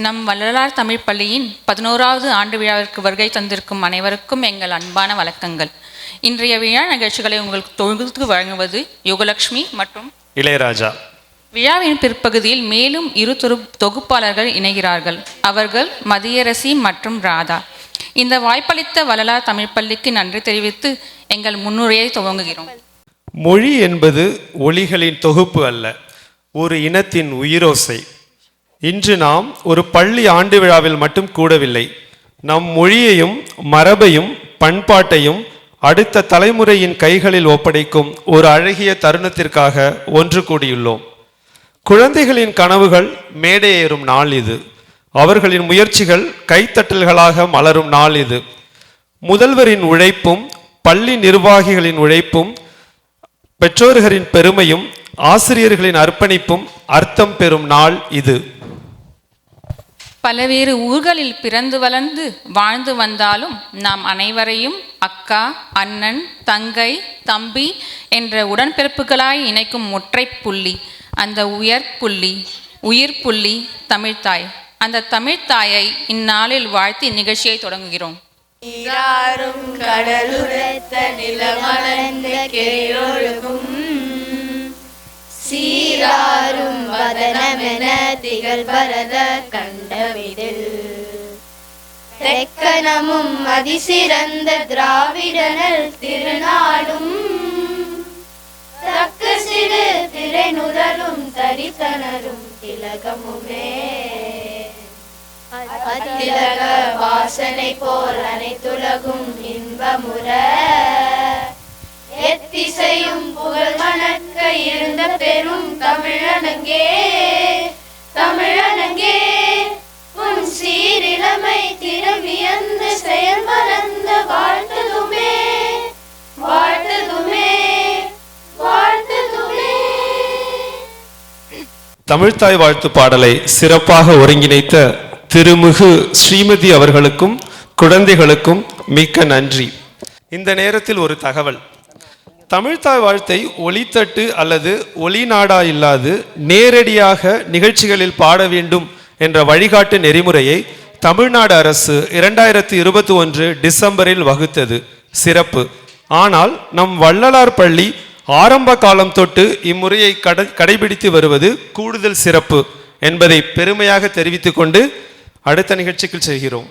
நம் வள்ளலார் தமிழ் பள்ளியின் 11வது ஆண்டு விழாவிற்கு வருகை தந்திருக்கும் அனைவருக்கும் எங்கள் அன்பான வணக்கங்கள். இன்றைய விழா நிகழ்ச்சிகளை உங்களுக்கு தொகுத்து வழங்குவது யுகலட்சுமி மற்றும் இளையராஜா. விழாவின் பிற்பகுதியில் மேலும் இரு தொகுப்பாளர்கள் இணைகிறார்கள். அவர்கள் மதியரசி மற்றும் ராதா. இந்த வாய்ப்பளித்த வள்ளலார் தமிழ் பள்ளிக்கு நன்றி தெரிவித்து எங்கள் முன்னுரையை துவங்குகிறோம். மொழி என்பது ஒலிகளின் தொகுப்பு அல்ல, ஒரு இனத்தின் உயிரோசை. இன்று நாம் ஒரு பள்ளி ஆண்டு விழாவில் மட்டும் கூடவில்லை, நம் மொழியையும் மரபையும் பண்பாட்டையும் அடுத்த தலைமுறையின் கைகளில் ஒப்படைக்கும் ஒரு அழகிய தருணத்திற்காக ஒன்று கூடியுள்ளோம். குழந்தைகளின் கனவுகள் மேடையேறும் நாள் இது. அவர்களின் முயற்சிகள் கைத்தட்டல்களாக மலரும் நாள் இது. முதல்வரின் உழைப்பும் பள்ளி நிர்வாகிகளின் உழைப்பும் பெற்றோர்களின் பெருமையும் ஆசிரியர்களின் அர்ப்பணிப்பும் அர்த்தம் பெறும் நாள் இது. பலவேறு ஊர்களில் பிறந்து வளர்ந்து வாழ்ந்து வந்தாலும் நாம் அனைவரையும் அக்கா, அண்ணன், தங்கை, தம்பி என்ற உடன்பிறப்புகளாய் இணைக்கும் ஒற்றை புள்ளி, அந்த உயிர் புள்ளி தமிழ்த்தாய். அந்த தமிழ்த்தாயை இந்நாளில் வாழ்த்தி நிகழ்ச்சியை தொடங்குகிறோம். சீராரும் வதனமென திகழ் பரத கண்டமிதில் தெக்கனமும் அதிசிறந்த திராவிடனல் திருநாடும் தக்க சிறு திரைநுதலும் தரித்தனரும் திலகமுமே அத்திலக வாசனை போல் அனைத்துலகும் இன்பமுற எத்திசையும் புகழ் மணக்க இருந்த பெரும் தமிழனங்கே தமிழனங்கே உன் சீரிழமை திறவியந்து செயல் மறந்த வாழ்த்ததுமே வாழ்த்ததுமே வாழ்த்ததுமே. தமிழ்த்தாய் வாழ்த்து பாடலை சிறப்பாக ஒருங்கிணைத்த திருமிகு ஸ்ரீமதி அவர்களுக்கும் குழந்தைகளுக்கும் மிக்க நன்றி. இந்த நேரத்தில் ஒரு தகவல். தமிழ்த்தாய் வாழ்த்தை ஒலித்தட்டு அல்லது ஒலிநாடா இல்லாது நேரடியாக நிகழ்ச்சிகளில் பாட வேண்டும் என்ற வழிகாட்டு நெறிமுறையை தமிழ்நாடு அரசு 2021 டிசம்பரில் வகுத்தது. சிறப்பு. ஆனால் நம் வள்ளலார் பள்ளி ஆரம்ப காலம் தொட்டு இம்முறையை கடைபிடித்து வருவது கூடுதல் சிறப்பு என்பதை பெருமையாக தெரிவித்துக் கொண்டு அடுத்த நிகழ்ச்சிக்கு செல்கிறோம்.